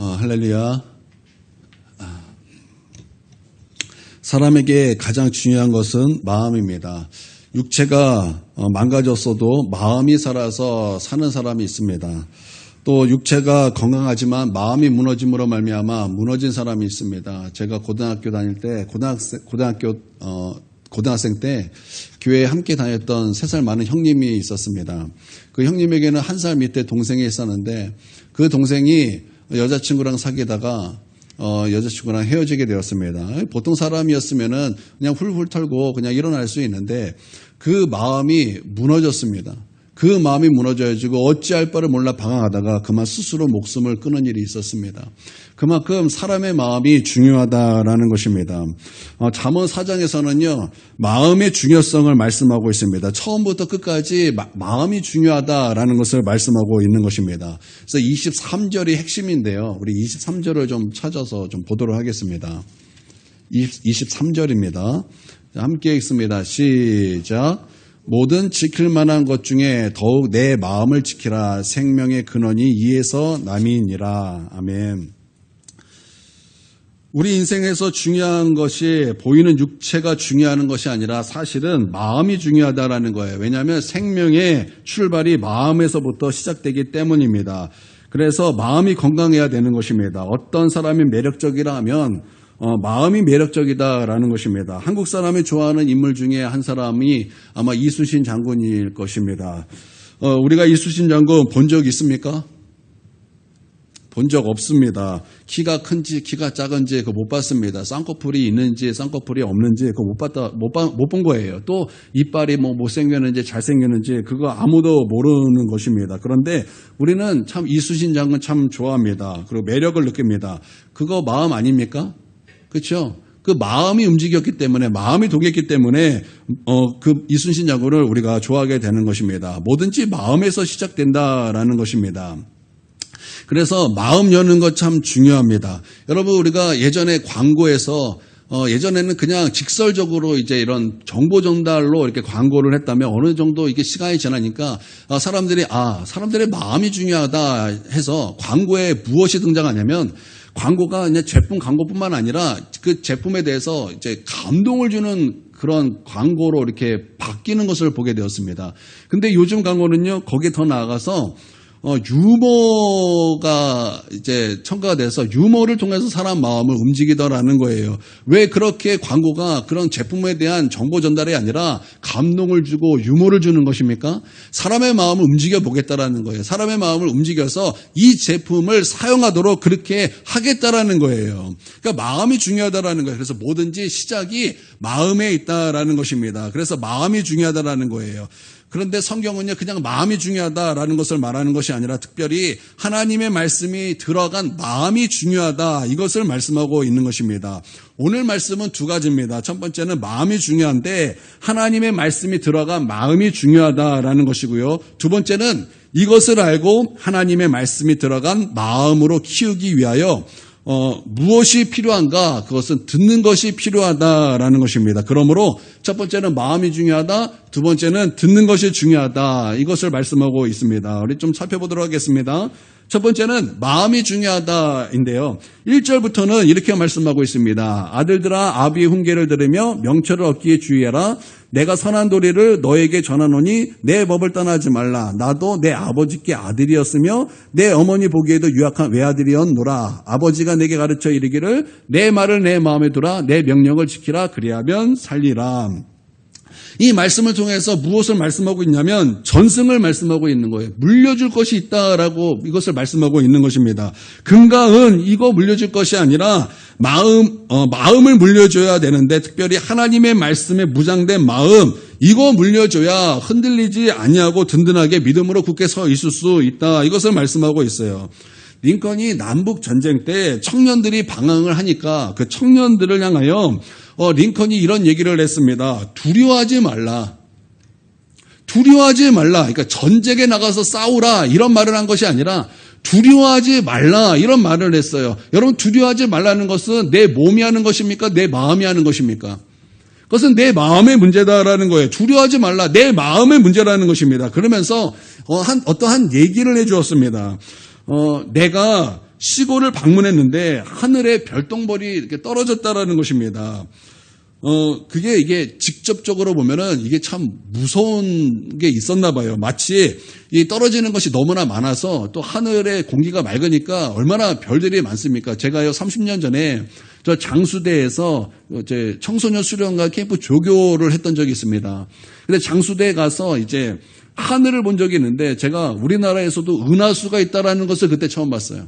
할렐루야. 사람에게 가장 중요한 것은 마음입니다. 육체가 망가졌어도 마음이 살아서 사는 사람이 있습니다. 또 육체가 건강하지만 마음이 무너짐으로 말미암아 무너진 사람이 있습니다. 제가 고등학교 다닐 때 고등학생 때 교회에 함께 다녔던 3살 많은 형님이 있었습니다. 그 형님에게는 1살 밑에 동생이 있었는데 그 동생이 여자친구랑 사귀다가 여자친구랑 헤어지게 되었습니다. 보통 사람이었으면은 그냥 훌훌 털고 그냥 일어날 수 있는데 그 마음이 무너졌습니다. 그 마음이 무너져가지고 어찌할 바를 몰라 방황하다가 그만 스스로 목숨을 끊은 일이 있었습니다. 그만큼 사람의 마음이 중요하다라는 것입니다. 잠언 4장에서는요, 마음의 중요성을 말씀하고 있습니다. 처음부터 끝까지 마음이 중요하다라는 것을 말씀하고 있는 것입니다. 그래서 23절이 핵심인데요. 우리 23절을 좀 찾아서 좀 보도록 하겠습니다. 23절입니다. 함께 읽습니다. 시작. 모든 지킬 만한 것 중에 더욱 내 마음을 지키라. 생명의 근원이 이에서 남이니라. 아멘. 우리 인생에서 중요한 것이 보이는 육체가 중요한 것이 아니라 사실은 마음이 중요하다라는 거예요. 왜냐하면 생명의 출발이 마음에서부터 시작되기 때문입니다. 그래서 마음이 건강해야 되는 것입니다. 어떤 사람이 매력적이라 하면 마음이 매력적이다라는 것입니다. 한국 사람이 좋아하는 인물 중에 한 사람이 아마 이순신 장군일 것입니다. 우리가 이순신 장군 본 적 있습니까? 본 적 없습니다. 키가 큰지 키가 작은지 그거 못 봤습니다. 쌍꺼풀이 있는지 쌍꺼풀이 없는지 그거 못 본 거예요. 또 이빨이 못생겼는지 잘생겼는지 그거 아무도 모르는 것입니다. 그런데 우리는 참 이순신 장군 참 좋아합니다. 그리고 매력을 느낍니다. 그거 마음 아닙니까? 그렇죠? 그 마음이 움직였기 때문에 마음이 동했기 때문에 그 이순신 장군을 우리가 좋아하게 되는 것입니다. 뭐든지 마음에서 시작된다라는 것입니다. 그래서 마음 여는 것 참 중요합니다. 여러분 우리가 예전에 광고에서 예전에는 그냥 직설적으로 이제 이런 정보 전달로 이렇게 광고를 했다면 어느 정도 이게 시간이 지나니까 사람들의 마음이 중요하다 해서 광고에 무엇이 등장하냐면 광고가 그냥 제품 광고뿐만 아니라 그 제품에 대해서 이제 감동을 주는 그런 광고로 이렇게 바뀌는 것을 보게 되었습니다. 근데 요즘 광고는요, 거기에 더 나아가서 유머가 이제 첨가가 돼서 유머를 통해서 사람 마음을 움직이더라는 거예요. 왜 그렇게 광고가 그런 제품에 대한 정보 전달이 아니라 감동을 주고 유머를 주는 것입니까? 사람의 마음을 움직여 보겠다라는 거예요. 사람의 마음을 움직여서 이 제품을 사용하도록 그렇게 하겠다라는 거예요. 그러니까 마음이 중요하다라는 거예요. 그래서 뭐든지 시작이 마음에 있다라는 것입니다. 그래서 마음이 중요하다라는 거예요. 그런데 성경은요, 그냥 마음이 중요하다라는 것을 말하는 것이 아니라 특별히 하나님의 말씀이 들어간 마음이 중요하다, 이것을 말씀하고 있는 것입니다. 오늘 말씀은 2가지입니다. 첫 번째는 마음이 중요한데 하나님의 말씀이 들어간 마음이 중요하다라는 것이고요. 두 번째는 이것을 알고 하나님의 말씀이 들어간 마음으로 키우기 위하여 무엇이 필요한가? 그것은 듣는 것이 필요하다라는 것입니다. 그러므로 첫 번째는 마음이 중요하다, 두 번째는 듣는 것이 중요하다, 이것을 말씀하고 있습니다. 우리 좀 살펴보도록 하겠습니다. 첫 번째는 마음이 중요하다인데요. 1절부터는 이렇게 말씀하고 있습니다. 아들들아 아비의 훈계를 들으며 명철을 얻기에 주의하라. 내가 선한 도리를 너에게 전하노니 내 법을 떠나지 말라. 나도 내 아버지께 아들이었으며 내 어머니 보기에도 유약한 외아들이었노라. 아버지가 내게 가르쳐 이르기를 내 말을 내 마음에 두라. 내 명령을 지키라. 그리하면 살리라. 이 말씀을 통해서 무엇을 말씀하고 있냐면 전승을 말씀하고 있는 거예요. 물려줄 것이 있다라고 이것을 말씀하고 있는 것입니다. 금과 은 이거 물려줄 것이 아니라 마음을 물려줘야 되는데 특별히 하나님의 말씀에 무장된 마음, 이거 물려줘야 흔들리지 아니하고 든든하게 믿음으로 굳게 서 있을 수 있다, 이것을 말씀하고 있어요. 링컨이 남북 전쟁 때 청년들이 방황을 하니까 그 청년들을 향하여 링컨이 이런 얘기를 했습니다. 두려워하지 말라. 두려워하지 말라. 그러니까 전쟁에 나가서 싸우라, 이런 말을 한 것이 아니라 두려워하지 말라, 이런 말을 했어요. 여러분, 두려워하지 말라는 것은 내 몸이 하는 것입니까? 내 마음이 하는 것입니까? 그것은 내 마음의 문제다라는 거예요. 두려워하지 말라, 내 마음의 문제라는 것입니다. 그러면서 어떠한 얘기를 해주었습니다. 내가 시골을 방문했는데 하늘에 별똥벌이 이렇게 떨어졌다라는 것입니다. 이게 직접적으로 보면은 이게 참 무서운 게 있었나 봐요. 마치 이 떨어지는 것이 너무나 많아서 또 하늘에 공기가 맑으니까 얼마나 별들이 많습니까? 제가요 30년 전에 저 장수대에서 이제 청소년 수련과 캠프 조교를 했던 적이 있습니다. 근데 장수대에 가서 이제 하늘을 본 적이 있는데 제가 우리나라에서도 은하수가 있다라는 것을 그때 처음 봤어요.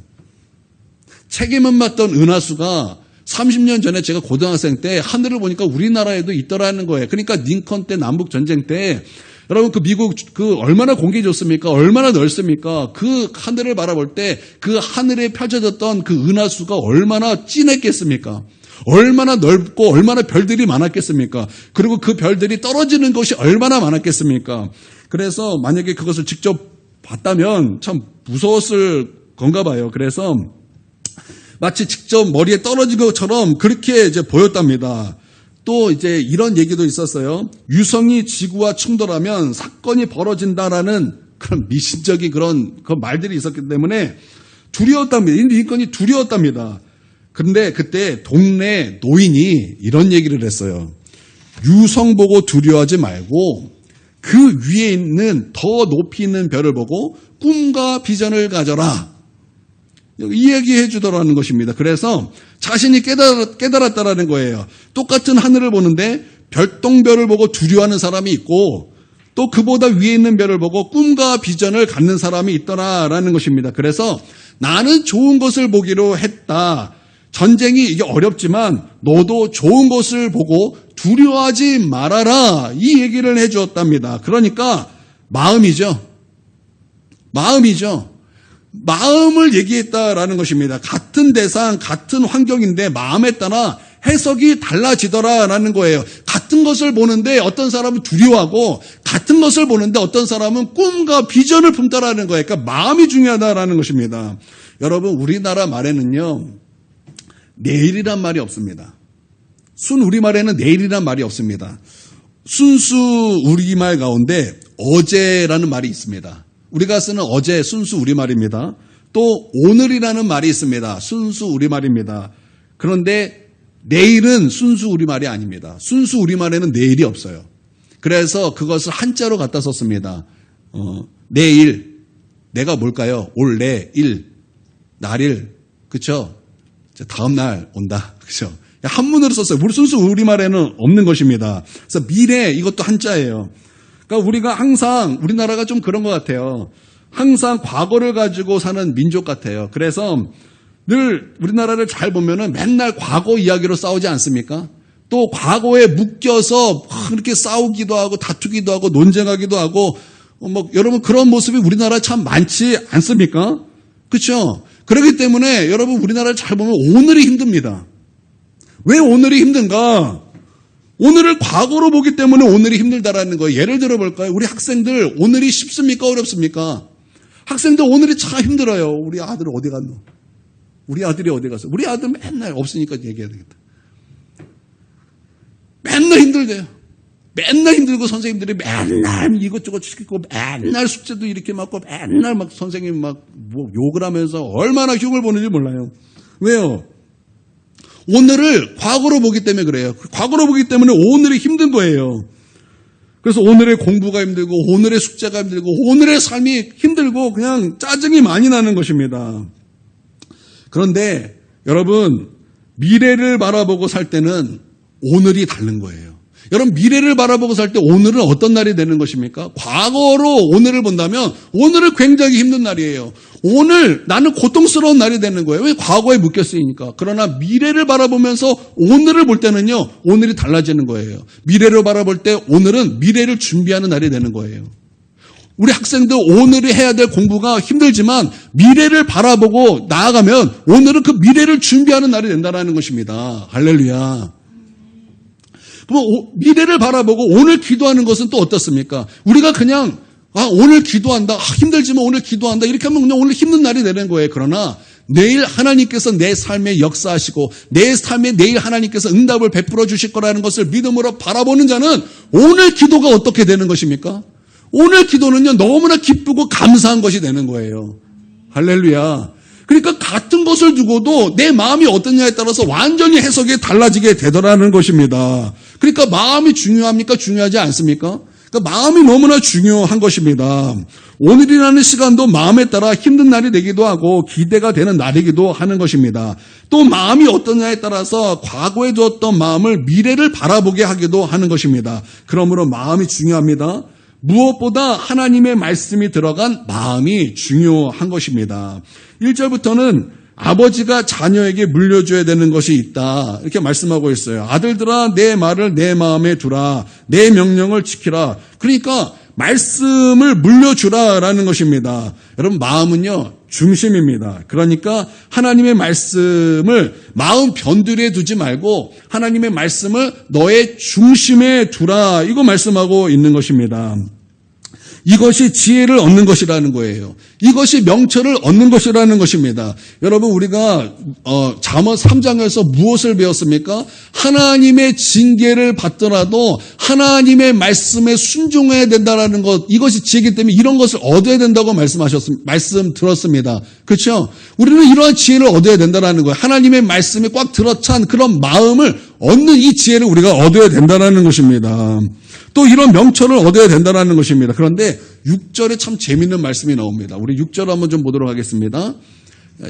책임은 맡던 은하수가 30년 전에 제가 고등학생 때 하늘을 보니까 우리나라에도 있더라는 거예요. 그러니까 링컨 때 남북 전쟁 때 여러분 그 미국 얼마나 공기 좋습니까? 얼마나 넓습니까? 그 하늘을 바라볼 때 그 하늘에 펼쳐졌던 그 은하수가 얼마나 진했겠습니까? 얼마나 넓고 얼마나 별들이 많았겠습니까? 그리고 그 별들이 떨어지는 것이 얼마나 많았겠습니까? 그래서 만약에 그것을 직접 봤다면 참 무서웠을 건가 봐요. 그래서 마치 직접 머리에 떨어진 것처럼 그렇게 이제 보였답니다. 또 이제 이런 얘기도 있었어요. 유성이 지구와 충돌하면 사건이 벌어진다라는 그런 미신적인 그런 말들이 있었기 때문에 두려웠답니다. 링컨이 두려웠답니다. 그런데 그때 동네 노인이 이런 얘기를 했어요. 유성 보고 두려워하지 말고 그 위에 있는 더 높이 있는 별을 보고 꿈과 비전을 가져라. 이 얘기해 주더라는 것입니다. 그래서 자신이 깨달았다라는 거예요. 똑같은 하늘을 보는데 별똥별을 보고 두려워하는 사람이 있고 또 그보다 위에 있는 별을 보고 꿈과 비전을 갖는 사람이 있더라라는 것입니다. 그래서 나는 좋은 것을 보기로 했다. 전쟁이 이게 어렵지만 너도 좋은 것을 보고 두려워하지 말아라. 이 얘기를 해 주었답니다. 그러니까 마음이죠. 마음을 얘기했다라는 것입니다. 같은 대상, 같은 환경인데 마음에 따라 해석이 달라지더라라는 거예요. 같은 것을 보는데 어떤 사람은 두려워하고 같은 것을 보는데 어떤 사람은 꿈과 비전을 품더라는 거예요. 그러니까 마음이 중요하다라는 것입니다. 여러분 우리나라 말에는요. 내일이란 말이 없습니다. 순 우리말에는 내일이란 말이 없습니다. 순수 우리말 가운데 어제라는 말이 있습니다. 우리가 쓰는 어제 순수 우리말입니다. 또 오늘이라는 말이 있습니다. 순수 우리말입니다. 그런데 내일은 순수 우리말이 아닙니다. 순수 우리말에는 내일이 없어요. 그래서 그것을 한자로 갖다 썼습니다. 내일, 내가 뭘까요? 올내, 일, 날일, 그쵸? 다음 날 온다, 그쵸? 한문으로 썼어요. 우리 순수 우리말에는 없는 것입니다. 그래서 미래, 이것도 한자예요. 그러니까 우리가 항상 우리나라가 좀 그런 것 같아요. 항상 과거를 가지고 사는 민족 같아요. 그래서 늘 우리나라를 잘 보면은 맨날 과거 이야기로 싸우지 않습니까? 또 과거에 묶여서 그렇게 싸우기도 하고 다투기도 하고 논쟁하기도 하고 여러분 그런 모습이 우리나라에 참 많지 않습니까? 그렇죠? 그렇기 때문에 여러분 우리나라를 잘 보면 오늘이 힘듭니다. 왜 오늘이 힘든가? 오늘을 과거로 보기 때문에 오늘이 힘들다라는 거예요. 예를 들어 볼까요? 우리 학생들 오늘이 쉽습니까? 어렵습니까? 학생들 오늘이 참 힘들어요. 우리 아들 어디 갔노? 우리 아들이 어디 갔어? 우리 아들 맨날 없으니까 얘기해야 되겠다. 맨날 힘들대요. 맨날 힘들고 선생님들이 맨날 이것저것 시키고 맨날 숙제도 이렇게 맡고 맨날 막 선생님 막 뭐 욕을 하면서 얼마나 흉을 보는지 몰라요. 왜요? 오늘을 과거로 보기 때문에 그래요. 과거로 보기 때문에 오늘이 힘든 거예요. 그래서 오늘의 공부가 힘들고 오늘의 숙제가 힘들고 오늘의 삶이 힘들고 그냥 짜증이 많이 나는 것입니다. 그런데 여러분 미래를 바라보고 살 때는 오늘이 다른 거예요. 여러분 미래를 바라보고 살 때 오늘은 어떤 날이 되는 것입니까? 과거로 오늘을 본다면 오늘은 굉장히 힘든 날이에요. 오늘 나는 고통스러운 날이 되는 거예요. 왜? 과거에 묶였으니까. 그러나 미래를 바라보면서 오늘을 볼 때는요. 오늘이 달라지는 거예요. 미래를 바라볼 때 오늘은 미래를 준비하는 날이 되는 거예요. 우리 학생들 오늘이 해야 될 공부가 힘들지만 미래를 바라보고 나아가면 오늘은 그 미래를 준비하는 날이 된다는 것입니다. 할렐루야. 그럼 미래를 바라보고 오늘 기도하는 것은 또 어떻습니까? 우리가 그냥 오늘 기도한다. 힘들지만 오늘 기도한다. 이렇게 하면 그냥 오늘 힘든 날이 되는 거예요. 그러나 내일 하나님께서 내 삶에 역사하시고 내 삶에 내일 하나님께서 응답을 베풀어 주실 거라는 것을 믿음으로 바라보는 자는 오늘 기도가 어떻게 되는 것입니까? 오늘 기도는요. 너무나 기쁘고 감사한 것이 되는 거예요. 할렐루야. 그러니까 같은 것을 두고도 내 마음이 어떠냐에 따라서 완전히 해석이 달라지게 되더라는 것입니다. 그러니까 마음이 중요합니까? 중요하지 않습니까? 그러니까 마음이 너무나 중요한 것입니다. 오늘이라는 시간도 마음에 따라 힘든 날이 되기도 하고 기대가 되는 날이기도 하는 것입니다. 또 마음이 어떠냐에 따라서 과거에 두었던 마음을 미래를 바라보게 하기도 하는 것입니다. 그러므로 마음이 중요합니다. 무엇보다 하나님의 말씀이 들어간 마음이 중요한 것입니다. 1절부터는 아버지가 자녀에게 물려줘야 되는 것이 있다, 이렇게 말씀하고 있어요. 아들들아, 내 말을 내 마음에 두라, 내 명령을 지키라. 그러니까 말씀을 물려주라라는 것입니다. 여러분, 마음은요 중심입니다. 그러니까 하나님의 말씀을 마음 변두리에 두지 말고 하나님의 말씀을 너의 중심에 두라, 이거 말씀하고 있는 것입니다. 이것이 지혜를 얻는 것이라는 거예요. 이것이 명철을 얻는 것이라는 것입니다. 여러분, 우리가 잠언 3장에서 무엇을 배웠습니까? 하나님의 징계를 받더라도 하나님의 말씀에 순종해야 된다는 것, 이것이 지혜이기 때문에 이런 것을 얻어야 된다고 말씀 들었습니다. 그렇죠? 우리는 이러한 지혜를 얻어야 된다는 거예요. 하나님의 말씀이 꽉 들어찬 그런 마음을 얻는 이 지혜를 우리가 얻어야 된다는 것입니다. 또 이런 명철을 얻어야 된다는 것입니다. 그런데 6절에 참 재미있는 말씀이 나옵니다. 우리 6절 한번 좀 보도록 하겠습니다.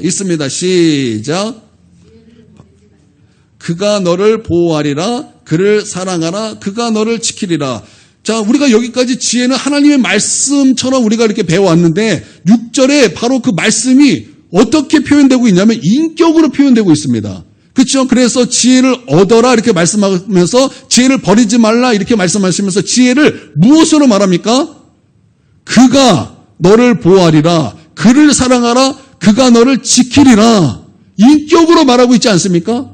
있습니다. 시작. 그가 너를 보호하리라. 그를 사랑하라. 그가 너를 지키리라. 자, 우리가 여기까지 지혜는 하나님의 말씀처럼 우리가 이렇게 배워왔는데 6절에 바로 그 말씀이 어떻게 표현되고 있냐면 인격으로 표현되고 있습니다. 그렇죠? 그래서 지혜를 얻어라 이렇게 말씀하면서 지혜를 버리지 말라 이렇게 말씀하시면서 지혜를 무엇으로 말합니까? 그가 너를 보호하리라. 그를 사랑하라. 그가 너를 지키리라. 인격으로 말하고 있지 않습니까?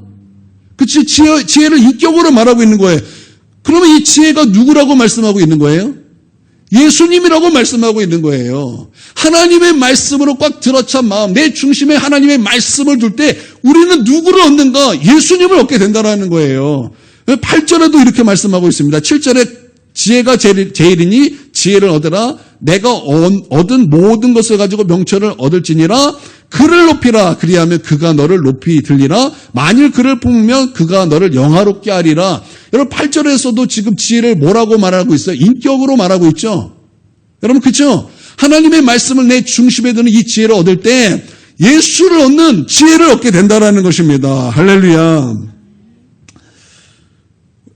그치? 지혜를 인격으로 말하고 있는 거예요. 그러면 이 지혜가 누구라고 말씀하고 있는 거예요? 예수님이라고 말씀하고 있는 거예요. 하나님의 말씀으로 꽉 들어찬 마음, 내 중심에 하나님의 말씀을 둘 때 우리는 누구를 얻는가? 예수님을 얻게 된다는 거예요. 8절에도 이렇게 말씀하고 있습니다. 7절에 지혜가 제일이니 지혜를 얻으라. 내가 얻은 모든 것을 가지고 명철을 얻을지니라. 그를 높이라. 그리하면 그가 너를 높이 들리라. 만일 그를 품으면 그가 너를 영화롭게 하리라. 여러분, 8절에서도 지금 지혜를 뭐라고 말하고 있어요? 인격으로 말하고 있죠. 여러분, 그렇죠? 하나님의 말씀을 내 중심에 두는 이 지혜를 얻을 때 예수를 얻는 지혜를 얻게 된다는 것입니다. 할렐루야.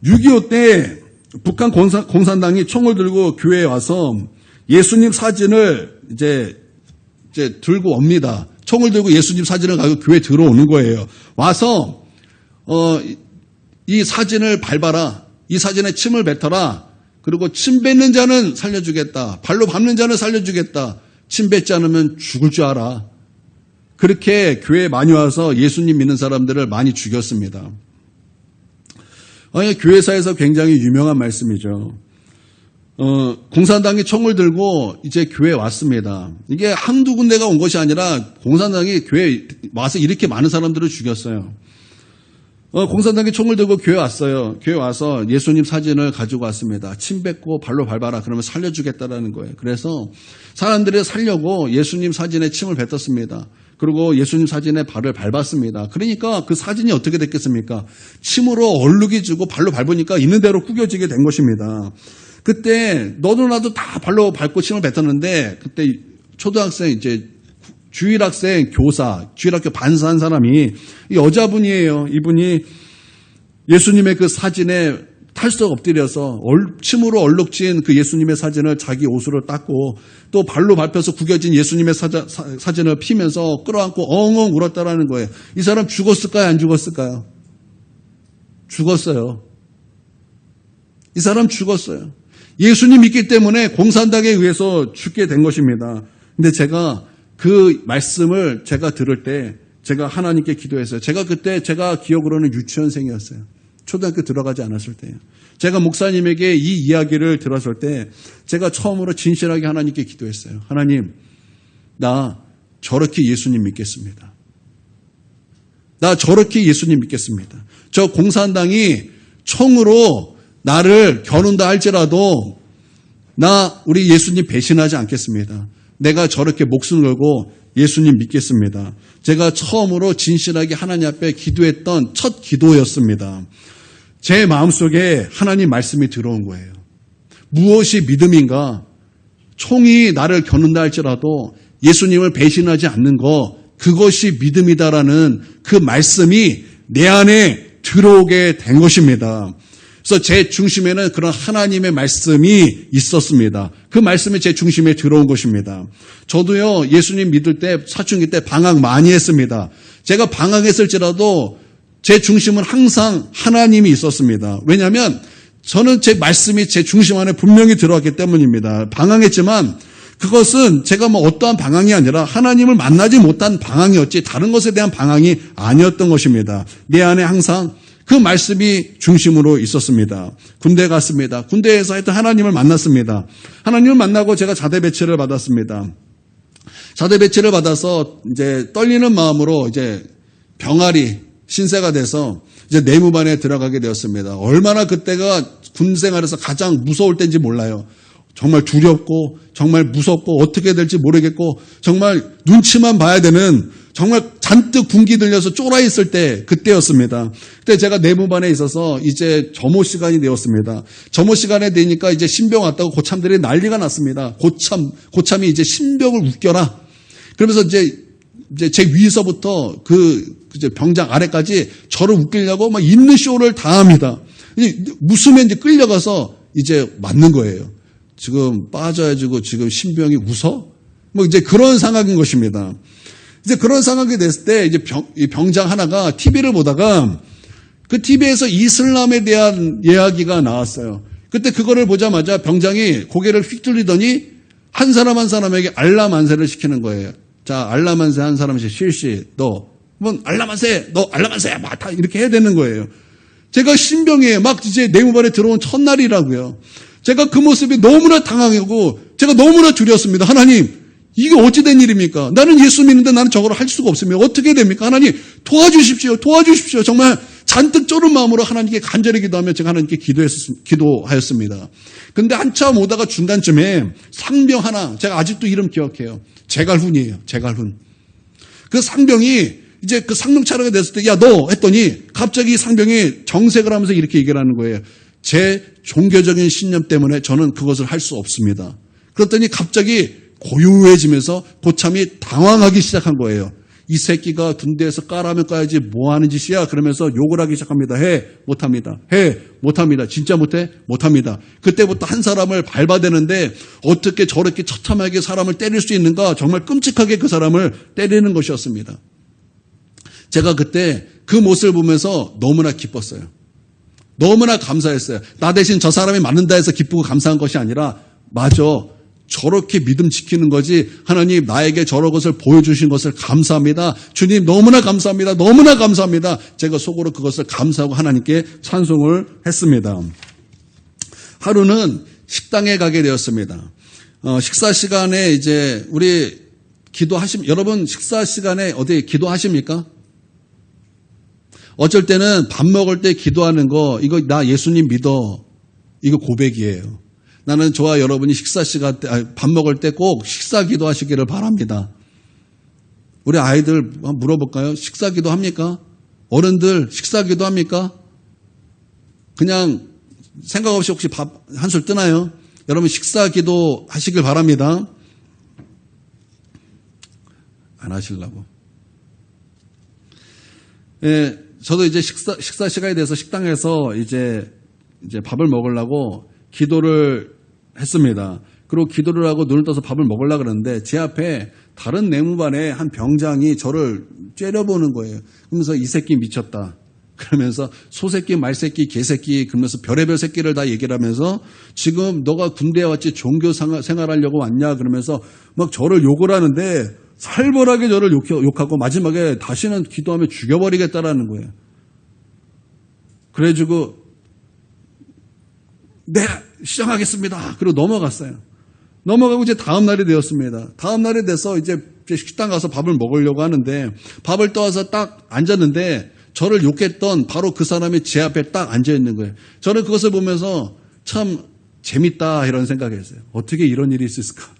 6.25 때 북한 공산당이 총을 들고 교회에 와서 예수님 사진을 이제 들고 옵니다. 총을 들고 예수님 사진을 가지고 교회에 들어오는 거예요. 와서 이 사진을 밟아라. 이 사진에 침을 뱉어라. 그리고 침 뱉는 자는 살려주겠다. 발로 밟는 자는 살려주겠다. 침 뱉지 않으면 죽을 줄 알아. 그렇게 교회에 많이 와서 예수님 믿는 사람들을 많이 죽였습니다. 교회사에서 굉장히 유명한 말씀이죠. 공산당이 총을 들고 이제 교회에 왔습니다. 이게 한두 군데가 온 것이 아니라 공산당이 교회에 와서 이렇게 많은 사람들을 죽였어요. 공산당이 총을 들고 교회에 왔어요. 교회에 와서 예수님 사진을 가지고 왔습니다. 침 뱉고 발로 밟아라. 그러면 살려주겠다라는 거예요. 그래서 사람들이 살려고 예수님 사진에 침을 뱉었습니다. 그리고 예수님 사진에 발을 밟았습니다. 그러니까 그 사진이 어떻게 됐겠습니까? 침으로 얼룩이 지고 발로 밟으니까 있는 대로 구겨지게 된 것입니다. 그때 너도 나도 다 발로 밟고 침을 뱉었는데 그때 초등학생 이제 주일학생 교사, 주일학교 반사한 사람이 여자분이에요. 이분이 예수님의 그 사진에 탈썩 엎드려서 침으로 얼룩진 그 예수님의 사진을 자기 옷으로 닦고 또 발로 밟혀서 구겨진 예수님의 사진을 피면서 끌어안고 엉엉 울었다라는 거예요. 이 사람 죽었을까요? 안 죽었을까요? 죽었어요. 이 사람 죽었어요. 예수님 믿기 때문에 공산당에 의해서 죽게 된 것입니다. 근데 제가 그 말씀을 제가 들을 때 제가 하나님께 기도했어요. 제가 그때 제가 기억으로는 유치원생이었어요. 초등학교 들어가지 않았을 때요. 제가 목사님에게 이 이야기를 들었을 때 제가 처음으로 진실하게 하나님께 기도했어요. 하나님, 나 저렇게 예수님 믿겠습니다. 나 저렇게 예수님 믿겠습니다. 저 공산당이 총으로 나를 겨눈다 할지라도 우리 예수님 배신하지 않겠습니다. 내가 저렇게 목숨을 걸고 예수님 믿겠습니다. 제가 처음으로 진실하게 하나님 앞에 기도했던 첫 기도였습니다. 제 마음속에 하나님 말씀이 들어온 거예요. 무엇이 믿음인가? 총이 나를 겨눈다 할지라도 예수님을 배신하지 않는 거, 그것이 믿음이다라는 그 말씀이 내 안에 들어오게 된 것입니다. 그래서 제 중심에는 그런 하나님의 말씀이 있었습니다. 그 말씀이 제 중심에 들어온 것입니다. 저도요, 예수님 믿을 때, 사춘기 때 방황 많이 했습니다. 제가 방황했을지라도 제 중심은 항상 하나님이 있었습니다. 왜냐하면 저는 제 말씀이 제 중심 안에 분명히 들어왔기 때문입니다. 방황했지만 그것은 제가 뭐 어떠한 방황이 아니라 하나님을 만나지 못한 방황이었지 다른 것에 대한 방황이 아니었던 것입니다. 내 안에 항상 그 말씀이 중심으로 있었습니다. 군대 갔습니다. 군대에서 하여튼 하나님을 만났습니다. 하나님을 만나고 제가 자대 배치를 받았습니다. 자대 배치를 받아서 이제 떨리는 마음으로 이제 병아리 신세가 돼서 이제 내무반에 들어가게 되었습니다. 얼마나 그때가 군 생활에서 가장 무서울 때인지 몰라요. 정말 두렵고 정말 무섭고 어떻게 될지 모르겠고 정말 눈치만 봐야 되는 정말 잔뜩 군기 들려서 쫄아 있을 때 그때였습니다. 그때 제가 내무반에 있어서 이제 점호 시간이 되었습니다. 점호 시간에 되니까 이제 신병 왔다고 고참들이 난리가 났습니다. 고참이 이제 신병을 웃겨라. 그러면서 이제 제 위서부터 이제 병장 아래까지 저를 웃기려고 막 있는 쇼를 다 합니다. 웃으면 이제 끌려가서 이제 맞는 거예요. 지금 빠져가지고 지금 신병이 웃어? 뭐 이제 그런 상황인 것입니다. 이제 그런 상황이 됐을 때 이제 병장 하나가 TV를 보다가 그 TV에서 이슬람에 대한 이야기가 나왔어요. 그때 그거를 보자마자 병장이 고개를 휙 돌리더니 한 사람 한 사람에게 알라 만세를 시키는 거예요. 자, 알라 만세 한 사람씩 실시, 너 알라 만세, 너 알라 만세, 막 다 이렇게 해야 되는 거예요. 제가 신병에 막 이제 내무반에 들어온 첫날이라고요. 제가 그 모습이 너무나 당황하고 제가 너무나 두려웠습니다. 하나님, 이게 어찌 된 일입니까? 나는 예수 믿는데 나는 저걸 할 수가 없으면 어떻게 됩니까? 하나님, 도와주십시오. 도와주십시오. 정말 잔뜩 쫄은 마음으로 하나님께 간절히 기도하며 제가 하나님께 기도하였습니다. 근데 한참 오다가 중간쯤에 상병 하나, 제가 아직도 이름 기억해요. 제갈훈이에요. 제갈훈. 그 상병이 이제 그 상병 차례가 됐을 때, 야, 너 했더니 갑자기 상병이 정색을 하면서 이렇게 얘기를 하는 거예요. 제 종교적인 신념 때문에 저는 그것을 할 수 없습니다. 그랬더니 갑자기 고요해지면서 고참이 당황하기 시작한 거예요. 이 새끼가 군대에서 까라면 까야지 뭐 하는 짓이야? 그러면서 욕을 하기 시작합니다. 해? 못합니다. 해? 못합니다. 진짜 못해? 못합니다. 그때부터 한 사람을 밟아대는데 어떻게 저렇게 처참하게 사람을 때릴 수 있는가? 정말 끔찍하게 그 사람을 때리는 것이었습니다. 제가 그때 그 모습을 보면서 너무나 기뻤어요. 너무나 감사했어요. 나 대신 저 사람이 맞는다 해서 기쁘고 감사한 것이 아니라 맞아. 저렇게 믿음 지키는 거지. 하나님 나에게 저런 것을 보여주신 것을 감사합니다. 주님 너무나 감사합니다. 너무나 감사합니다. 제가 속으로 그것을 감사하고 하나님께 찬송을 했습니다. 하루는 식당에 가게 되었습니다. 식사 시간에 이제 우리 여러분 식사 시간에 어디 기도하십니까? 어쩔 때는 밥 먹을 때 기도하는 거, 이거 나 예수님 믿어. 이거 고백이에요. 나는 저와 여러분이 식사 시간 때, 밥 먹을 때 꼭 식사 기도하시기를 바랍니다. 우리 아이들 한번 물어볼까요? 식사 기도 합니까? 어른들 식사 기도 합니까? 그냥 생각 없이 혹시 밥 한술 뜨나요? 여러분 식사 기도 하시길 바랍니다. 안 하시려고. 예, 저도 이제 식사 시간에 대해서 식당에서 이제 밥을 먹으려고 기도를 했습니다. 그리고 기도를 하고 눈을 떠서 밥을 먹으려고 그러는데 제 앞에 다른 내무반의 한 병장이 저를 째려보는 거예요. 그러면서 이 새끼 미쳤다. 그러면서 소새끼, 말새끼, 개새끼 그러면서 별의별 새끼를 다 얘기를 하면서 지금 너가 군대에 왔지 종교 생활하려고 왔냐 그러면서 막 저를 욕을 하는데 살벌하게 저를 욕하고 마지막에 다시는 기도하면 죽여버리겠다라는 거예요. 그래가지고 네, 시작하겠습니다. 그리고 넘어갔어요. 넘어가고 이제 다음 날이 되었습니다. 다음 날이 돼서 이제 식당 가서 밥을 먹으려고 하는데 밥을 떠와서 딱 앉았는데 저를 욕했던 바로 그 사람이 제 앞에 딱 앉아 있는 거예요. 저는 그것을 보면서 참 재밌다 이런 생각을 했어요. 어떻게 이런 일이 있을까?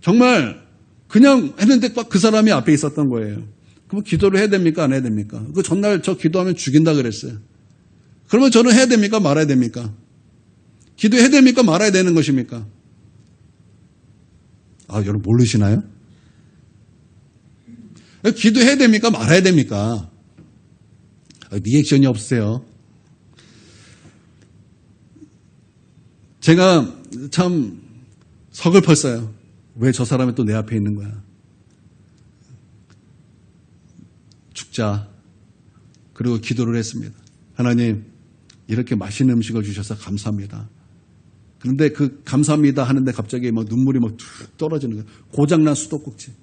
정말 그냥 했는데 막 그 사람이 앞에 있었던 거예요. 그럼 기도를 해야 됩니까? 안 해야 됩니까? 그 전날 저 기도하면 죽인다 그랬어요. 그러면 저는 해야 됩니까? 말아야 됩니까? 기도해야 됩니까? 말아야 되는 것입니까? 여러분 모르시나요? 기도해야 됩니까? 말아야 됩니까? 리액션이 없으세요. 제가 참 서글펐어요. 왜 저 사람이 또 내 앞에 있는 거야? 죽자. 그리고 기도를 했습니다. 하나님, 이렇게 맛있는 음식을 주셔서 감사합니다. 그런데 그 감사합니다 하는데 갑자기 막 눈물이 막 툭 떨어지는 거예요. 고장난 수도꼭지.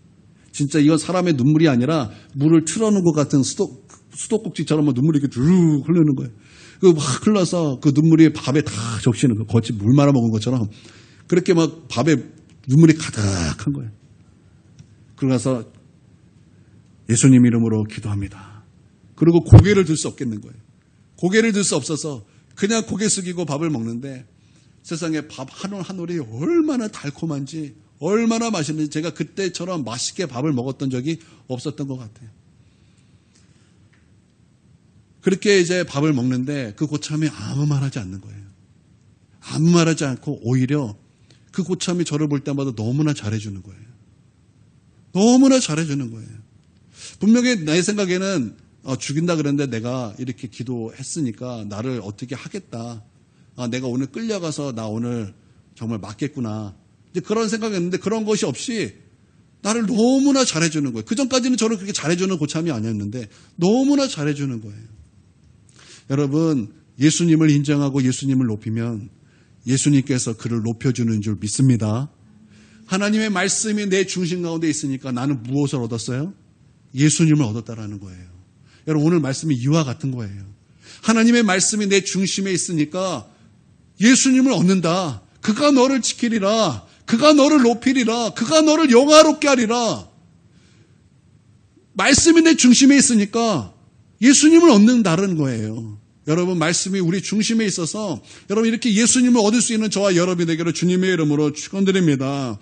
진짜 이건 사람의 눈물이 아니라 물을 틀어놓은 것 같은 수도꼭지처럼 눈물이 이렇게 쭉 흐르는 거예요. 그 막 흘러서 그 눈물이 밥에 다 적시는 거예요. 거치 물 말아 먹은 것처럼. 그렇게 막 밥에 눈물이 가득한 거예요. 그러고 나서 예수님 이름으로 기도합니다. 그리고 고개를 들 수 없겠는 거예요. 고개를 들 수 없어서 그냥 고개 숙이고 밥을 먹는데 세상에 밥 한 올 한 올이 얼마나 달콤한지 얼마나 맛있는지 제가 그때처럼 맛있게 밥을 먹었던 적이 없었던 것 같아요. 그렇게 이제 밥을 먹는데 그 고참이 아무 말 하지 않는 거예요. 아무 말 하지 않고 오히려 그 고참이 저를 볼 때마다 너무나 잘해주는 거예요. 너무나 잘해주는 거예요. 분명히 내 생각에는 죽인다 그랬는데 내가 이렇게 기도했으니까 나를 어떻게 하겠다. 내가 오늘 끌려가서 나 오늘 정말 맞겠구나. 이제 그런 생각이었는데 그런 것이 없이 나를 너무나 잘해주는 거예요. 그전까지는 저를 그렇게 잘해주는 고참이 아니었는데 너무나 잘해주는 거예요. 여러분, 예수님을 인정하고 예수님을 높이면 예수님께서 그를 높여주는 줄 믿습니다. 하나님의 말씀이 내 중심 가운데 있으니까 나는 무엇을 얻었어요? 예수님을 얻었다라는 거예요. 여러분, 오늘 말씀이 이와 같은 거예요. 하나님의 말씀이 내 중심에 있으니까 예수님을 얻는다. 그가 너를 지키리라. 그가 너를 높이리라. 그가 너를 영화롭게 하리라. 말씀이 내 중심에 있으니까 예수님을 얻는다는 거예요. 여러분, 말씀이 우리 중심에 있어서 여러분 이렇게 예수님을 얻을 수 있는 저와 여러분이 되기를 주님의 이름으로 축원드립니다.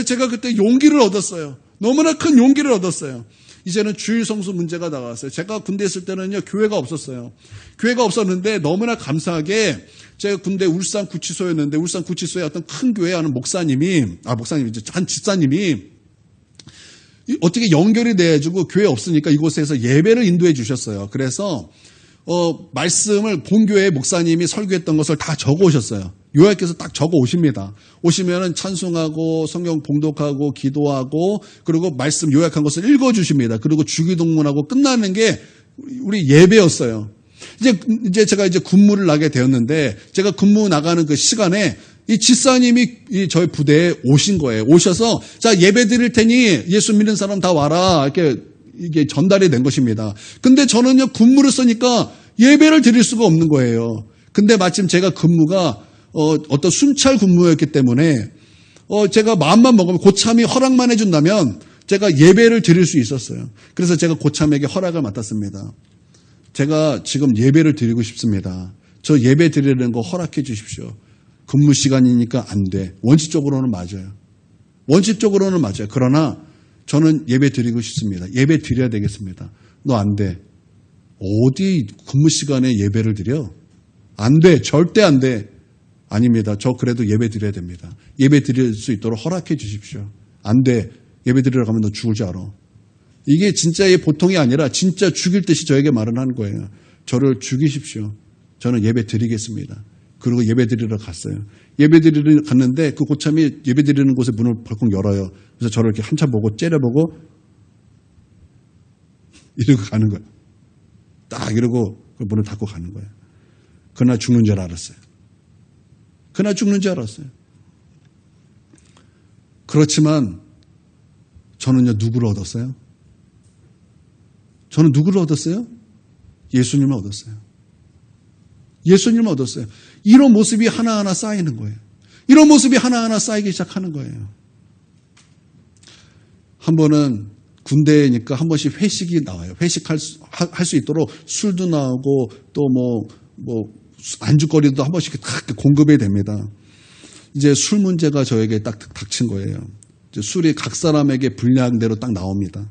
제가 그때 용기를 얻었어요. 너무나 큰 용기를 얻었어요. 이제는 주일 성수 문제가 나왔어요. 제가 군대 있을 때는요, 교회가 없었어요. 교회가 없었는데 너무나 감사하게 제가 군대 울산 구치소였는데 울산 구치소에 어떤 큰 교회 하는 한 집사님이 어떻게 연결이 돼가지고 교회 없으니까 이곳에서 예배를 인도해 주셨어요. 그래서 말씀을 본교회 목사님이 설교했던 것을 다 적어 오셨어요. 요약해서 딱 적어 오십니다. 오시면은 찬송하고 성경 봉독하고 기도하고 그리고 말씀 요약한 것을 읽어 주십니다. 그리고 주기도문하고 끝나는 게 우리 예배였어요. 이제 제가 군무를 나게 되었는데 제가 군무 나가는 그 시간에 이 집사님이 저희 부대에 오신 거예요. 오셔서 자, 예배 드릴 테니 예수 믿는 사람 다 와라. 이게 전달이 된 것입니다. 근데 저는요, 군무를 쓰니까 예배를 드릴 수가 없는 거예요. 근데 마침 제가 근무가 어떤 순찰 근무였기 때문에 제가 마음만 먹으면 고참이 허락만 해준다면 제가 예배를 드릴 수 있었어요. 그래서 제가 고참에게 허락을 맡았습니다. 제가 지금 예배를 드리고 싶습니다. 저 예배 드리는 거 허락해 주십시오. 근무 시간이니까 안 돼. 원칙적으로는 맞아요. 원칙적으로는 맞아요. 그러나 저는 예배 드리고 싶습니다. 예배 드려야 되겠습니다. 너 안 돼. 어디 근무 시간에 예배를 드려? 안 돼. 절대 안 돼. 아닙니다. 저 그래도 예배 드려야 됩니다. 예배 드릴 수 있도록 허락해 주십시오. 안 돼. 예배 드리러 가면 너 죽을 줄 알아. 이게 진짜의 보통이 아니라 진짜 죽일 듯이 저에게 말을 하는 거예요. 저를 죽이십시오. 저는 예배 드리겠습니다. 그리고 예배 드리러 갔어요. 예배 드리러 갔는데 그 고참이 예배 드리는 곳에 문을 벌컥 열어요. 그래서 저를 이렇게 한참 보고 째려보고 이러고 가는 거예요. 딱 이러고 그 문을 닫고 가는 거예요. 그날 죽는 줄 알았어요. 그날 죽는 줄 알았어요. 그렇지만 저는요, 누구를 얻었어요? 저는 누구를 얻었어요? 예수님을 얻었어요. 예수님을 얻었어요. 이런 모습이 하나하나 쌓이는 거예요. 이런 모습이 하나하나 쌓이기 시작하는 거예요. 한 번은 군대니까 한 번씩 회식이 나와요. 회식할 수 있도록 술도 나오고 또 안주거리도 한 번씩 딱 공급이 됩니다. 이제 술 문제가 저에게 딱 닥친 거예요. 술이 각 사람에게 분량대로 딱 나옵니다.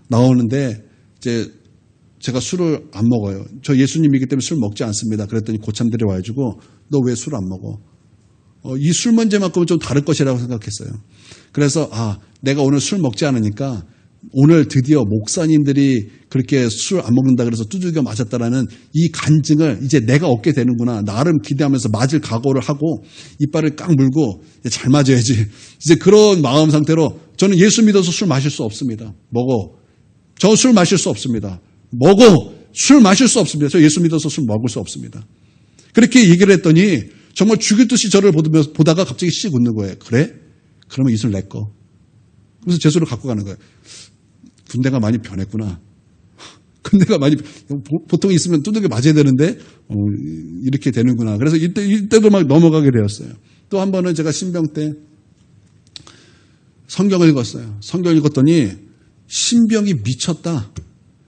나오는데 이제 제가 술을 안 먹어요. 저 예수님이기 때문에 술 먹지 않습니다. 그랬더니 고참들이 와가지고 너 왜 술 안 먹어? 이 술 문제만큼은 좀 다를 것이라고 생각했어요. 그래서 내가 오늘 술 먹지 않으니까 오늘 드디어 목사님들이 그렇게 술 안 먹는다 그래서 두들겨 맞았다라는 이 간증을 이제 내가 얻게 되는구나. 나름 기대하면서 맞을 각오를 하고 이빨을 깍 물고 잘 맞아야지. 이제 그런 마음 상태로 저는 예수 믿어서 술 마실 수 없습니다. 저 술 마실 수 없습니다. 술 마실 수 없습니다. 저 예수 믿어서 술 먹을 수 없습니다. 그렇게 얘기를 했더니 정말 죽일 듯이 저를 보다가 갑자기 씩 웃는 거예요. 그래? 그러면 이 술 내 거. 그래서 제 술을 갖고 가는 거예요. 군대가 많이 변했구나. 군대가 많이 보통 있으면 두들겨 맞아야 되는데 이렇게 되는구나. 그래서 이때도 막 넘어가게 되었어요. 또 한 번은 제가 신병 때 성경을 읽었어요. 성경을 읽었더니 신병이 미쳤다.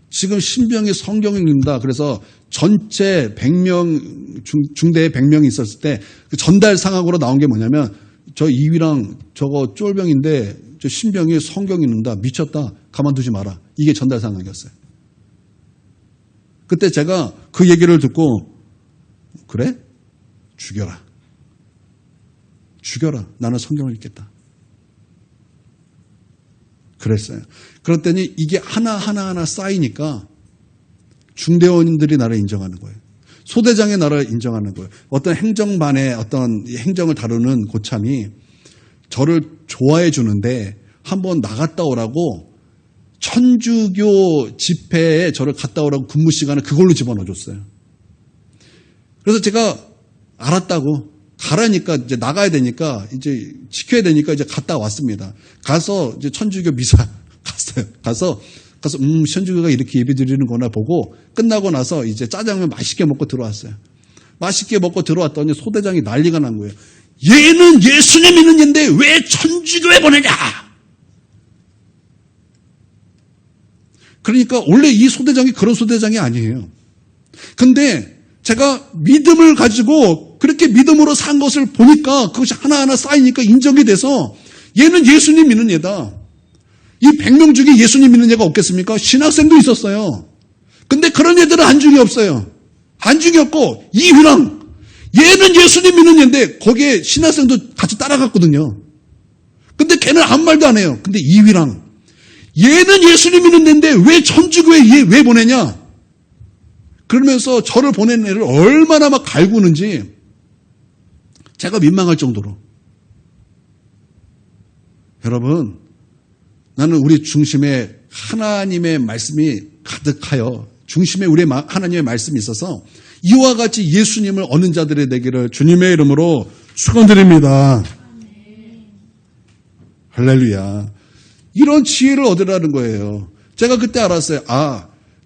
지금 신병이 성경을 읽는다. 그래서 전체 100명, 중대에 100명이 있었을 때 그 전달 상황으로 나온 게 뭐냐면 저 이위랑 저거 쫄병인데 저 신병이 성경 읽는다. 미쳤다. 가만두지 마라. 이게 전달 상황이었어요. 그때 제가 그 얘기를 듣고 그래? 죽여라. 나는 성경을 읽겠다. 그랬어요. 그랬더니 이게 하나하나 쌓이니까 중대원들이 나를 인정하는 거예요. 소대장이 나를 인정하는 거예요. 어떤 행정반의 어떤 행정을 다루는 고참이 저를 좋아해 주는데 한번 나갔다 오라고 천주교 집회에 저를 갔다 오라고 근무 시간을 그걸로 집어넣어 줬어요. 그래서 제가 알았다고 가라니까 이제 나가야 되니까 이제 지켜야 되니까 이제 갔다 왔습니다. 가서 이제 천주교 미사 갔어요. 가서 천주교가 이렇게 예배 드리는구나 보고 끝나고 나서 이제 짜장면 맛있게 먹고 들어왔어요. 맛있게 먹고 들어왔더니 소대장이 난리가 난 거예요. 얘는 예수님 믿는 얘인데 왜 천주교에 보내냐? 그러니까 원래 이 소대장이 그런 소대장이 아니에요. 근데 제가 믿음을 가지고 그렇게 믿음으로 산 것을 보니까 그것이 하나하나 쌓이니까 인정이 돼서 얘는 예수님 믿는 얘다. 이 100명 중에 예수님 믿는 얘가 없겠습니까? 신학생도 있었어요. 근데 그런 애들은 안중이 없어요. 안중이 없고 이휘랑 얘는 예수님 믿는 얘인데 거기에 신학생도 같이 따라갔거든요. 근데 걔는 아무 말도 안 해요. 근데 이휘랑 얘는 예수님 믿는 애인데 왜 천주교에 얘 왜 보내냐? 그러면서 저를 보낸 애를 얼마나 막 갈구는지 제가 민망할 정도로. 여러분, 나는 우리 중심에 하나님의 말씀이 가득하여 중심에 우리 하나님의 말씀이 있어서 이와 같이 예수님을 얻는 자들이 되기를 주님의 이름으로 축원드립니다. 할렐루야. 이런 지혜를 얻으라는 거예요. 제가 그때 알았어요.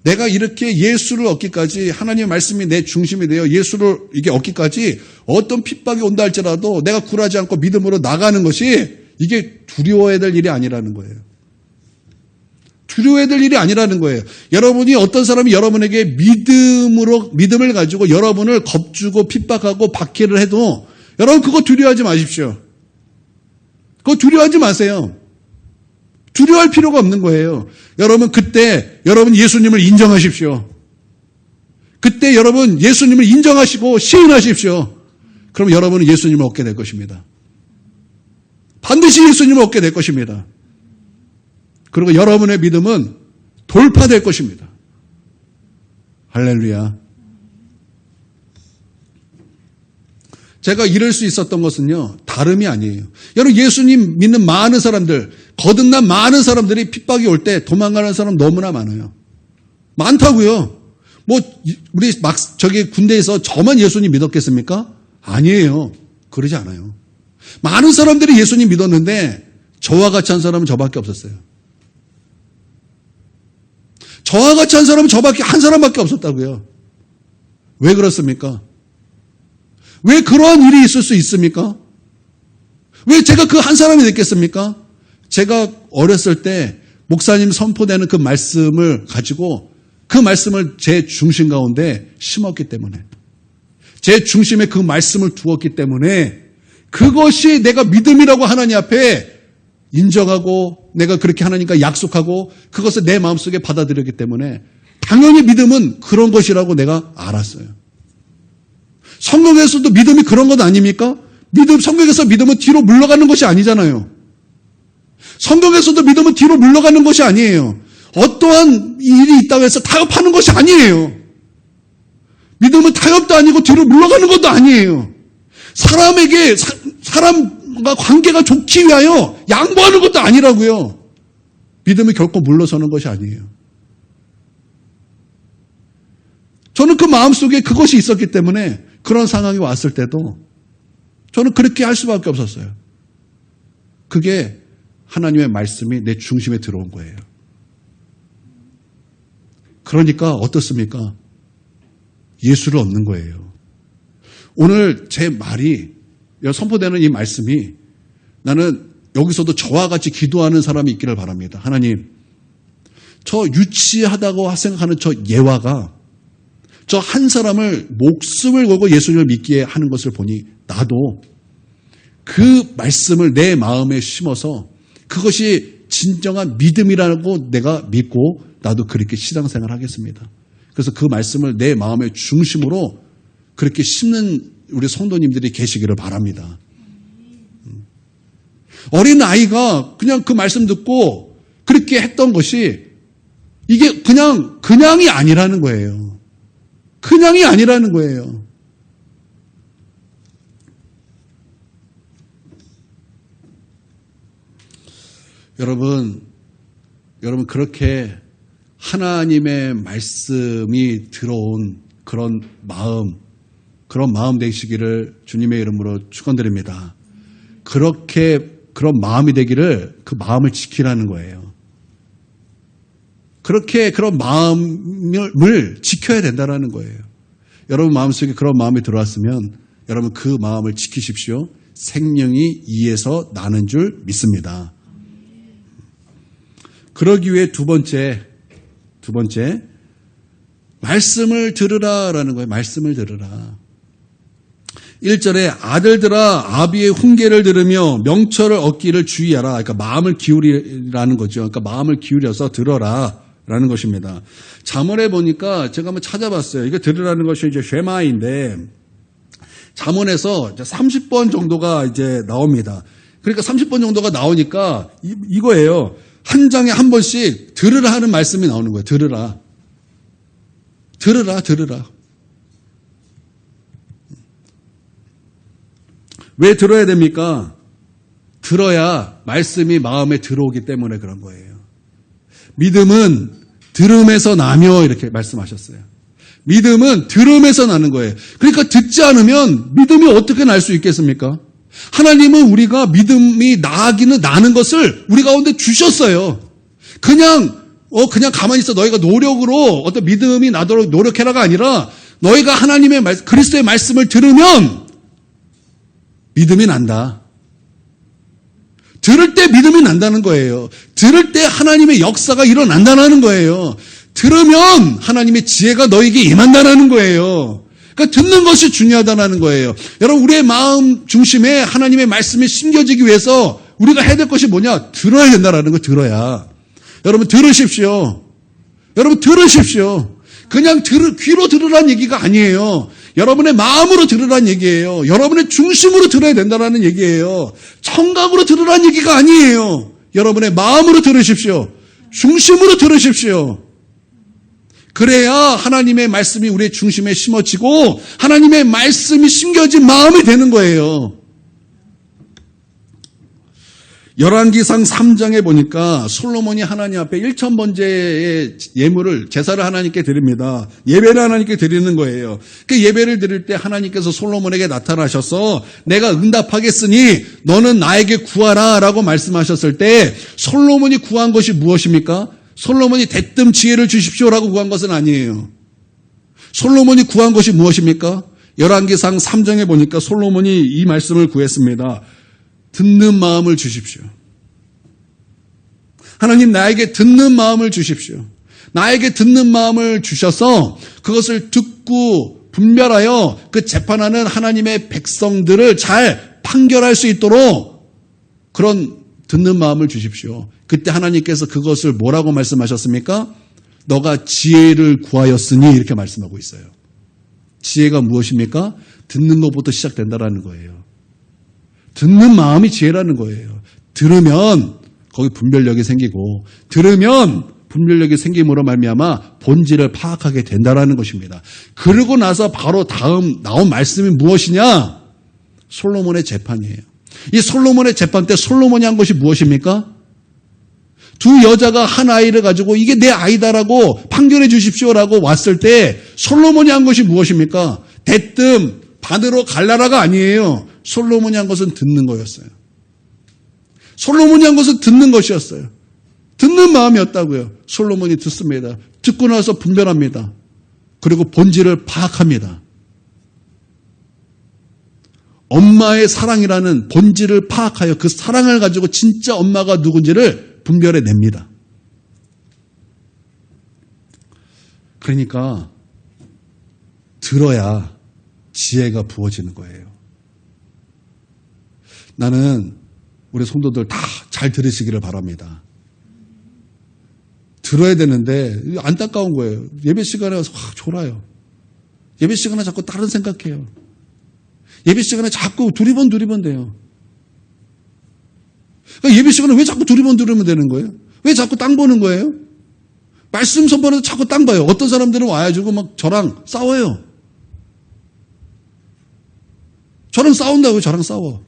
내가 이렇게 예수를 얻기까지 하나님의 말씀이 내 중심이 되어 예수를 이게 얻기까지 어떤 핍박이 온다 할지라도 내가 굴하지 않고 믿음으로 나가는 것이 이게 두려워해야 될 일이 아니라는 거예요. 두려워해야 될 일이 아니라는 거예요. 여러분이 어떤 사람이 여러분에게 믿음을 가지고 여러분을 겁주고 핍박하고 박해를 해도 여러분 그거 두려워하지 마십시오. 그거 두려워하지 마세요. 두려워할 필요가 없는 거예요. 여러분 그때 여러분 예수님을 인정하십시오. 그때 여러분 예수님을 인정하시고 시인하십시오. 그럼 여러분은 예수님을 얻게 될 것입니다. 반드시 예수님을 얻게 될 것입니다. 그리고 여러분의 믿음은 돌파될 것입니다. 할렐루야. 제가 이럴 수 있었던 것은요, 다름이 아니에요. 여러분, 예수님 믿는 많은 사람들, 거듭난 많은 사람들이 핍박이 올 때 도망가는 사람 너무나 많아요. 많다고요. 우리 군대에서 저만 예수님 믿었겠습니까? 아니에요. 그러지 않아요. 많은 사람들이 예수님 믿었는데, 저와 같이 한 사람은 저밖에 없었어요. 저와 같이 한 사람은 한 사람밖에 없었다고요. 왜 그렇습니까? 왜 그러한 일이 있을 수 있습니까? 왜 제가 그 한 사람이 됐겠습니까? 제가 어렸을 때 목사님 선포되는 그 말씀을 가지고 그 말씀을 제 중심 가운데 심었기 때문에 제 중심에 그 말씀을 두었기 때문에 그것이 내가 믿음이라고 하나님 앞에 인정하고 내가 그렇게 하나님과 약속하고 그것을 내 마음속에 받아들였기 때문에 당연히 믿음은 그런 것이라고 내가 알았어요. 성경에서도 믿음이 그런 것 아닙니까? 성경에서 믿음은 뒤로 물러가는 것이 아니잖아요. 성경에서도 믿음은 뒤로 물러가는 것이 아니에요. 어떠한 일이 있다고 해서 타협하는 것이 아니에요. 믿음은 타협도 아니고 뒤로 물러가는 것도 아니에요. 사람과 관계가 좋기 위하여 양보하는 것도 아니라고요. 믿음이 결코 물러서는 것이 아니에요. 저는 그 마음속에 그것이 있었기 때문에 그런 상황이 왔을 때도 저는 그렇게 할 수밖에 없었어요. 그게 하나님의 말씀이 내 중심에 들어온 거예요. 그러니까 어떻습니까? 예수를 얻는 거예요. 오늘 제 말이 선포되는 이 말씀이 나는 여기서도 저와 같이 기도하는 사람이 있기를 바랍니다. 하나님, 저 유치하다고 생각하는 저 예화가 저 한 사람을 목숨을 걸고 예수님을 믿게 하는 것을 보니 나도 그 말씀을 내 마음에 심어서 그것이 진정한 믿음이라고 내가 믿고 나도 그렇게 신앙생활을 하겠습니다. 그래서 그 말씀을 내 마음의 중심으로 그렇게 심는 우리 성도님들이 계시기를 바랍니다. 어린 아이가 그냥 그 말씀 듣고 그렇게 했던 것이 이게 그냥이 아니라는 거예요. 그냥이 아니라는 거예요. 여러분 그렇게 하나님의 말씀이 들어온 그런 마음 되시기를 주님의 이름으로 축원드립니다. 그런 마음이 되기를 그 마음을 지키라는 거예요. 그렇게 그런 마음을 지켜야 된다는 거예요. 여러분 마음속에 그런 마음이 들어왔으면 여러분 그 마음을 지키십시오. 생명이 이에서 나는 줄 믿습니다. 그러기 위해 두 번째 말씀을 들으라라는 거예요. 말씀을 들으라. 1절에 아들들아 아비의 훈계를 들으며 명철을 얻기를 주의하라. 그러니까 마음을 기울이라는 거죠. 그러니까 마음을 기울여서 들어라라는 것입니다. 잠언에 보니까 제가 한번 찾아봤어요. 이거 들으라는 것이 이제 쉐마인데 잠언에서 30번 정도가 이제 나옵니다. 그러니까 30번 정도가 나오니까 이거예요. 한 장에 한 번씩 들으라 하는 말씀이 나오는 거예요. 들으라. 왜 들어야 됩니까? 들어야 말씀이 마음에 들어오기 때문에 그런 거예요. 믿음은 들음에서 나며 이렇게 말씀하셨어요. 믿음은 들음에서 나는 거예요. 그러니까 듣지 않으면 믿음이 어떻게 날 수 있겠습니까? 하나님은 우리가 믿음이 나는 것을 우리 가운데 주셨어요. 그냥 가만히 있어. 너희가 노력으로 어떤 믿음이 나도록 노력해라가 아니라 너희가 하나님의 말씀, 그리스도의 말씀을 들으면 믿음이 난다. 들을 때 믿음이 난다는 거예요. 들을 때 하나님의 역사가 일어난다는 거예요. 들으면 하나님의 지혜가 너에게 임한다는 거예요. 그러니까 듣는 것이 중요하다는 거예요. 여러분 우리의 마음 중심에 하나님의 말씀이 심겨지기 위해서 우리가 해야 될 것이 뭐냐? 들어야 된다는 거. 들어야. 여러분 들으십시오. 그냥 귀로 들으라는 얘기가 아니에요. 여러분의 마음으로 들으라는 얘기예요. 여러분의 중심으로 들어야 된다는 얘기예요. 청각으로 들으라는 얘기가 아니에요. 여러분의 마음으로 들으십시오. 중심으로 들으십시오. 그래야 하나님의 말씀이 우리의 중심에 심어지고 하나님의 말씀이 심겨진 마음이 되는 거예요. 열왕기상 3장에 보니까 솔로몬이 하나님 앞에 1000번째의 제사를 하나님께 드립니다. 예배를 하나님께 드리는 거예요. 그 예배를 드릴 때 하나님께서 솔로몬에게 나타나셔서 내가 응답하겠으니 너는 나에게 구하라 라고 말씀하셨을 때 솔로몬이 구한 것이 무엇입니까? 솔로몬이 대뜸 지혜를 주십시오라고 구한 것은 아니에요. 솔로몬이 구한 것이 무엇입니까? 열왕기상 3장에 보니까 솔로몬이 이 말씀을 구했습니다. 듣는 마음을 주십시오. 하나님 나에게 듣는 마음을 주십시오. 나에게 듣는 마음을 주셔서 그것을 듣고 분별하여 그 재판하는 하나님의 백성들을 잘 판결할 수 있도록 그런 듣는 마음을 주십시오. 그때 하나님께서 그것을 뭐라고 말씀하셨습니까? 너가 지혜를 구하였으니 이렇게 말씀하고 있어요. 지혜가 무엇입니까? 듣는 것부터 시작된다라는 거예요. 듣는 마음이 지혜라는 거예요. 들으면 거기 분별력이 생기고 들으면 분별력이 생김으로 말미암아 본질을 파악하게 된다라는 것입니다. 그러고 나서 바로 다음 나온 말씀이 무엇이냐? 솔로몬의 재판이에요. 이 솔로몬의 재판 때 솔로몬이 한 것이 무엇입니까? 두 여자가 한 아이를 가지고 이게 내 아이다라고 판결해 주십시오라고 왔을 때 솔로몬이 한 것이 무엇입니까? 대뜸 반으로 갈라라가 아니에요. 솔로몬이 한 것은 듣는 거였어요. 솔로몬이 한 것은 듣는 것이었어요. 듣는 마음이었다고요. 솔로몬이 듣습니다. 듣고 나서 분별합니다. 그리고 본질을 파악합니다. 엄마의 사랑이라는 본질을 파악하여 그 사랑을 가지고 진짜 엄마가 누군지를 분별해냅니다. 그러니까 들어야 지혜가 부어지는 거예요. 나는 우리 성도들 다 잘 들으시기를 바랍니다. 들어야 되는데 안타까운 거예요. 예배 시간에 와서 졸아요. 예배 시간에 자꾸 다른 생각해요. 예배 시간에 자꾸 두리번 돼요. 그러니까 예배 시간에 왜 자꾸 두리번 되는 거예요? 왜 자꾸 땅 보는 거예요? 말씀 선포에서 자꾸 땅 봐요. 어떤 사람들은 와가지고 막 저랑 싸워요. 저랑 싸운다고요. 저랑 싸워.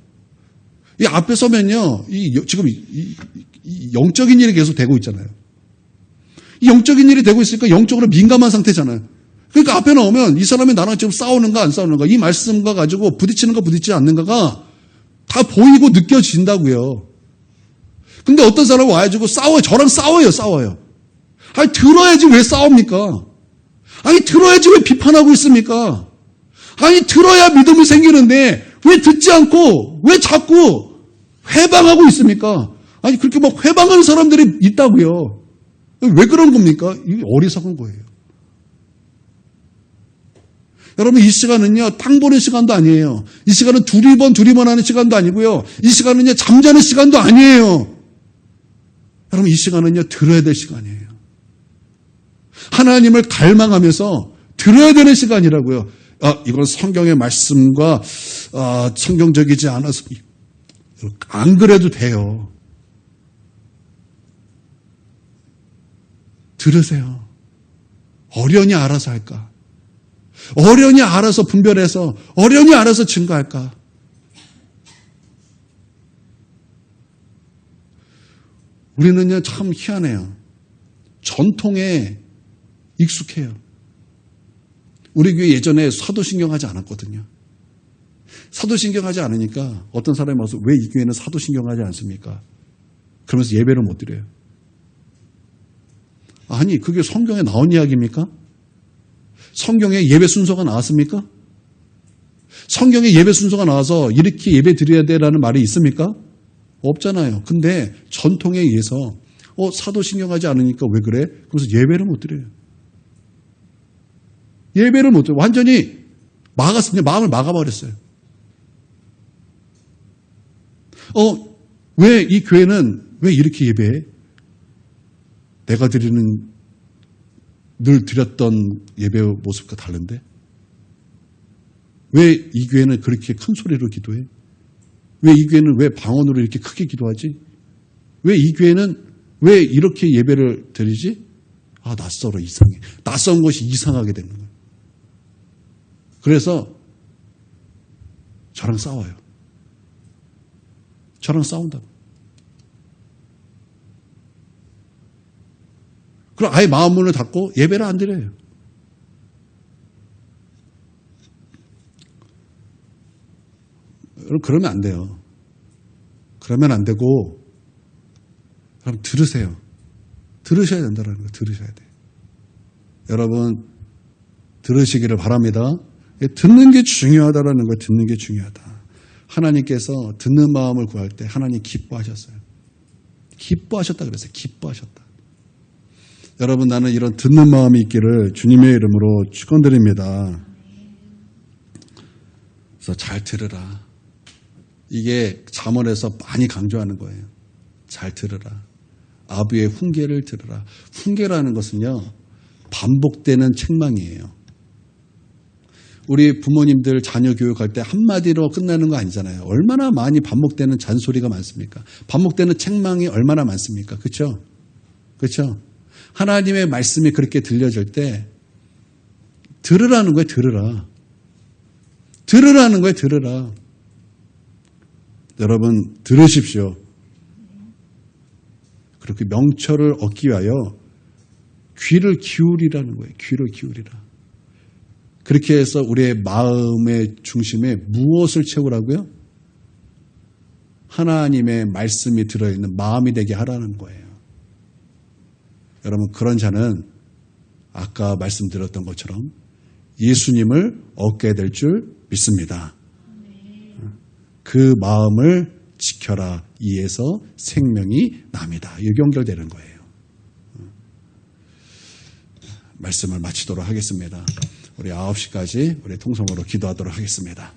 이 앞에 서면요, 지금 이 영적인 일이 계속 되고 있잖아요. 이 영적인 일이 되고 있으니까 영적으로 민감한 상태잖아요. 그러니까 앞에 나오면 이 사람이 나랑 지금 싸우는가 안 싸우는가, 이 말씀과 가지고 부딪히는가 부딪히지 않는가가 다 보이고 느껴진다고요. 근데 어떤 사람은 와가지고 싸워요. 저랑 싸워요. 아니, 들어야지 왜 싸웁니까? 아니, 들어야지 왜 비판하고 있습니까? 아니, 들어야 믿음이 생기는데 왜 듣지 않고 왜 자꾸 회방하고 있습니까? 아니, 그렇게 막 회방하는 사람들이 있다고요. 왜 그런 겁니까? 이게 어리석은 거예요. 여러분, 이 시간은요, 땅 보는 시간도 아니에요. 이 시간은 두리번 하는 시간도 아니고요. 이 시간은요, 잠자는 시간도 아니에요. 여러분, 이 시간은요, 들어야 될 시간이에요. 하나님을 갈망하면서 들어야 되는 시간이라고요. 이건 성경의 말씀과 성경적이지 않아서 안 그래도 돼요. 들으세요. 어련히 알아서 할까? 어련히 알아서 분별해서 어련히 알아서 증거할까? 우리는요, 참 희한해요. 전통에 익숙해요. 우리 교회 예전에 사도신경하지 않았거든요. 사도신경하지 않으니까 어떤 사람이 와서 왜 이 교회는 사도신경하지 않습니까? 그러면서 예배를 못 드려요. 아니, 그게 성경에 나온 이야기입니까? 성경에 예배 순서가 나왔습니까? 성경에 예배 순서가 나와서 이렇게 예배 드려야 돼라는 말이 있습니까? 없잖아요. 근데 전통에 의해서 사도신경하지 않으니까 왜 그래? 그래서 예배를 못 드려요. 예배를 못 드려요. 완전히 막았어요. 마음을 막아버렸어요. 왜 이 교회는 왜 이렇게 예배해? 내가 드리는 늘 드렸던 예배 모습과 다른데? 왜 이 교회는 그렇게 큰 소리로 기도해? 왜 이 교회는 왜 방언으로 이렇게 크게 기도하지? 왜 이 교회는 왜 이렇게 예배를 드리지? 낯설어, 이상해. 낯선 것이 이상하게 되는 거예요. 그래서 저랑 싸워요. 저랑 싸운다고. 그럼 아예 마음 문을 닫고 예배를 안 드려요. 그러면 안 돼요. 그러면 안 되고, 그럼 들으세요. 들으셔야 된다는 거예요. 들으셔야 돼요. 여러분, 들으시기를 바랍니다. 듣는 게 중요하다라는 거예요. 듣는 게 중요하다. 하나님께서 듣는 마음을 구할 때 하나님 기뻐하셨어요. 기뻐하셨다 그랬어요. 기뻐하셨다. 여러분, 나는 이런 듣는 마음이 있기를 주님의 이름으로 축원드립니다. 그래서 잘 들으라. 이게 잠언에서 많이 강조하는 거예요. 잘 들으라. 아비의 훈계를 들으라. 훈계라는 것은요, 반복되는 책망이에요. 우리 부모님들 자녀 교육할 때 한마디로 끝나는 거 아니잖아요. 얼마나 많이 반복되는 잔소리가 많습니까? 반복되는 책망이 얼마나 많습니까? 그렇죠? 그렇죠? 하나님의 말씀이 그렇게 들려질 때 들으라는 거예요. 들으라. 들으라는 거예요. 들으라. 여러분 들으십시오. 그렇게 명철을 얻기 위하여 귀를 기울이라는 거예요. 귀를 기울이라. 그렇게 해서 우리의 마음의 중심에 무엇을 채우라고요? 하나님의 말씀이 들어있는 마음이 되게 하라는 거예요. 여러분 그런 자는 아까 말씀드렸던 것처럼 예수님을 얻게 될 줄 믿습니다. 그 마음을 지켜라. 이에서 생명이 납니다. 이게 연결되는 거예요. 말씀을 마치도록 하겠습니다. 우리 9시까지 우리 통성으로 기도하도록 하겠습니다.